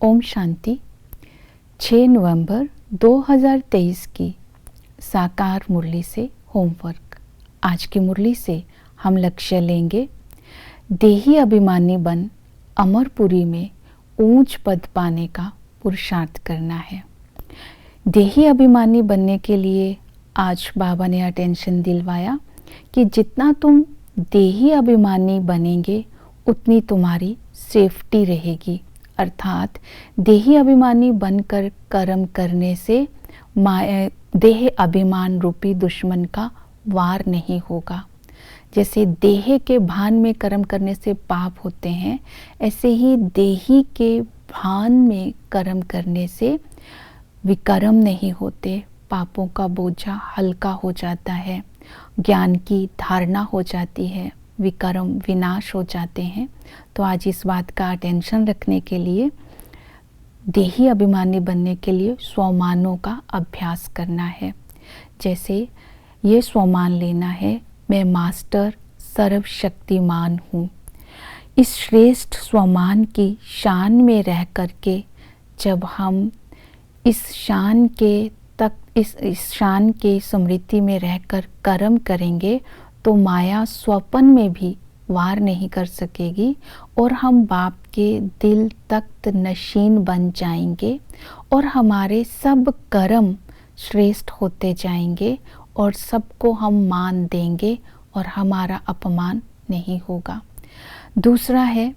ओम शांति। 6 नवंबर 2023 की साकार मुरली से होमवर्क। आज की मुरली से हम लक्ष्य लेंगे, देही अभिमानी बन अमरपुरी में ऊंच पद पाने का पुरुषार्थ करना है। देही अभिमानी बनने के लिए आज बाबा ने अटेंशन दिलवाया कि जितना तुम देही अभिमानी बनेंगे उतनी तुम्हारी सेफ्टी रहेगी। अर्थात देही अभिमानी बनकर कर्म करने से देह अभिमान रूपी दुश्मन का वार नहीं होगा। जैसे देह के भान में कर्म करने से पाप होते हैं, ऐसे ही देही के भान में कर्म करने से विकर्म नहीं होते। पापों का बोझा हल्का हो जाता है, ज्ञान की धारणा हो जाती है, विकर्म विनाश हो जाते हैं। तो आज इस बात का अटेंशन रखने के लिए, देही अभिमानी बनने के लिए स्वमानों का अभ्यास करना है। जैसे ये स्वमान लेना है, मैं मास्टर सर्वशक्तिमान हूँ। इस श्रेष्ठ स्वमान की शान में रह कर के जब हम इस शान के स्मृति में रहकर कर्म करेंगे तो माया स्वप्न में भी वार नहीं कर सकेगी और हम बाप के दिल तख्त नशीन बन जाएंगे और हमारे सब कर्म श्रेष्ठ होते जाएंगे और सबको हम मान देंगे और हमारा अपमान नहीं होगा। दूसरा है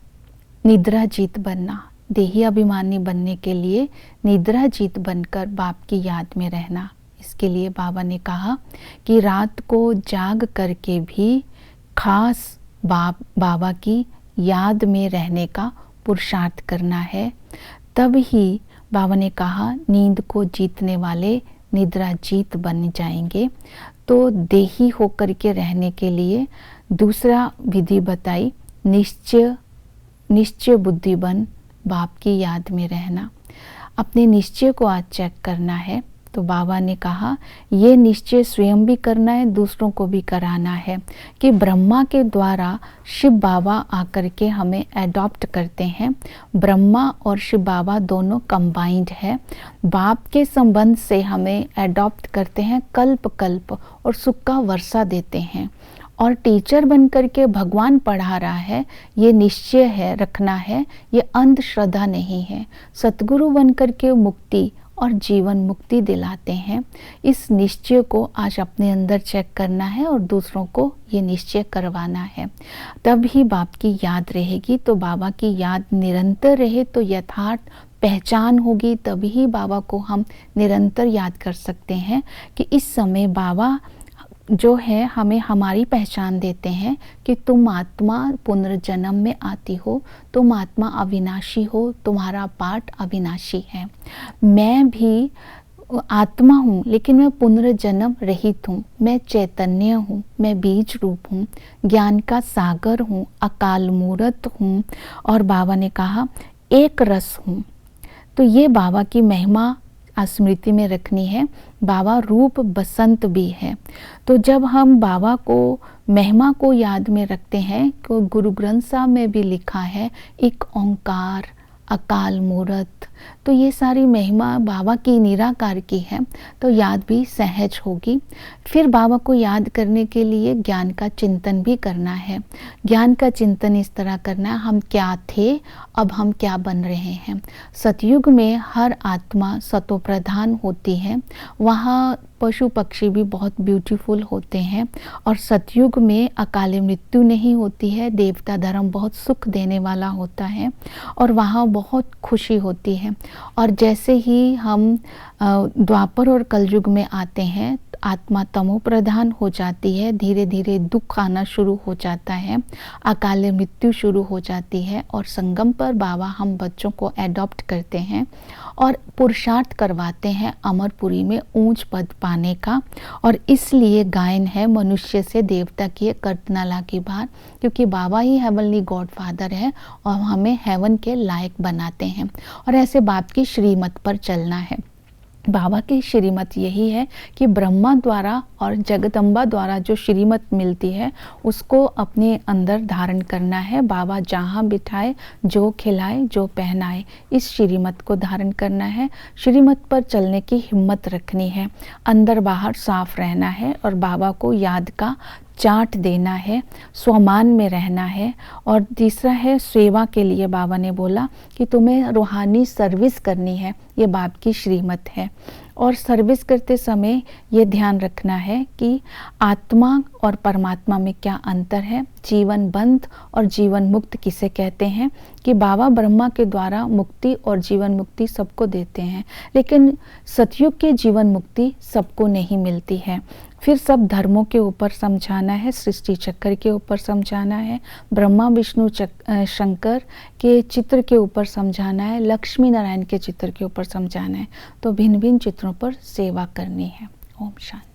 निद्रा जीत बनना। देही अभिमानी बनने के लिए निद्रा जीत बनकर बाप की याद में रहना। इसके लिए बाबा ने कहा कि रात को जाग करके भी खास बाबा की याद में रहने का पुरुषार्थ करना है। तब ही बाबा ने कहा नींद को जीतने वाले निद्रा जीत बन जाएंगे। तो देही होकर के रहने के लिए दूसरा विधि बताई, निश्चय बुद्धि बन बाप की याद में रहना। अपने निश्चय को आज चेक करना है। तो बाबा ने कहा ये निश्चय स्वयं भी करना है, दूसरों को भी कराना है कि ब्रह्मा के द्वारा शिव बाबा आकर के हमें एडॉप्ट करते हैं। ब्रह्मा और शिव बाबा दोनों कंबाइंड है। बाप के संबंध से हमें एडॉप्ट करते हैं कल्प कल्प और सुख का वर्षा देते हैं। और टीचर बन कर के भगवान पढ़ा रहा है, ये निश्चय है, रखना है, ये अंधश्रद्धा नहीं है। सतगुरु बन कर के मुक्ति और जीवन मुक्ति दिलाते हैं। इस निश्चय को आज अपने अंदर चेक करना है और दूसरों को ये निश्चय करवाना है। तब ही बाप की याद रहेगी। तो बाबा की याद निरंतर रहे तो यथार्थ पहचान होगी। तभी बाबा को हम निरंतर याद कर सकते हैं कि इस समय बाबा जो है हमें हमारी पहचान देते हैं कि तुम आत्मा पुनर्जन्म में आती हो, तुम आत्मा अविनाशी हो, तुम्हारा पाठ अविनाशी है। मैं भी आत्मा हूँ लेकिन मैं पुनर्जन्म रहित हूँ। मैं चैतन्य हूँ, मैं बीज रूप हूँ, ज्ञान का सागर हूँ, अकाल मूर्त हूँ और बाबा ने कहा एक रस हूँ। तो ये बाबा की महिमा स्मृति में रखनी है। बाबा रूप बसंत भी है। तो जब हम बाबा को महिमा को याद में रखते हैं तो गुरु ग्रंथ साहब में भी लिखा है एक ओंकार, अकाल मूर्त। तो ये सारी महिमा बाबा की निराकार की है, तो याद भी सहज होगी। फिर बाबा को याद करने के लिए ज्ञान का चिंतन भी करना है। ज्ञान का चिंतन इस तरह करना है, हम क्या थे, अब हम क्या बन रहे हैं। सतयुग में हर आत्मा सतो प्रधान होती है, वहाँ पशु पक्षी भी बहुत ब्यूटीफुल होते हैं और सतयुग में अकाल मृत्यु नहीं होती है। देवता धर्म बहुत सुख देने वाला होता है और वहाँ बहुत खुशी होती है। और जैसे ही हम द्वापर और कलयुग में आते हैं, आत्मा तमो प्रधान हो जाती है, धीरे धीरे दुख आना शुरू हो जाता है, अकाल मृत्यु शुरू हो जाती है और संगम पर बाबा हम बच्चों को एडॉप्ट करते हैं और पुरुषार्थ करवाते हैं अमरपुरी में ऊंच पद पाने का। और इसलिए गायन है मनुष्य से देवता की कर्तनाला की बात, क्योंकि बाबा ही हेवनली गॉड फादर है और हमें हेवन के लायक बनाते हैं और ऐसे बाप की श्रीमत पर चलना है। बाबा की श्रीमत यही है कि ब्रह्मा द्वारा और जगदम्बा द्वारा जो श्रीमत मिलती है उसको अपने अंदर धारण करना है। बाबा जहाँ बिठाए, जो खिलाए, जो पहनाए, इस श्रीमत को धारण करना है। श्रीमत पर चलने की हिम्मत रखनी है, अंदर बाहर साफ रहना है और बाबा को याद का चाट देना है, स्वमान में रहना है। और तीसरा है सेवा के लिए बाबा ने बोला कि तुम्हें रूहानी सर्विस करनी है, ये बाप की श्रीमत है। और सर्विस करते समय ये ध्यान रखना है कि आत्मा और परमात्मा में क्या अंतर है, जीवन बंध और जीवन मुक्त किसे कहते हैं। कि बाबा ब्रह्मा के द्वारा मुक्ति और जीवन मुक्ति सबको देते हैं, लेकिन सतयुग की जीवन मुक्ति सबको नहीं मिलती है। फिर सब धर्मों के ऊपर समझाना है, सृष्टि चक्र के ऊपर समझाना है, ब्रह्मा विष्णु शंकर के चित्र के ऊपर समझाना है, लक्ष्मी नारायण के चित्र के ऊपर समझाना है। तो भिन्न भिन्न चित्रों पर सेवा करनी है। ओम शांति।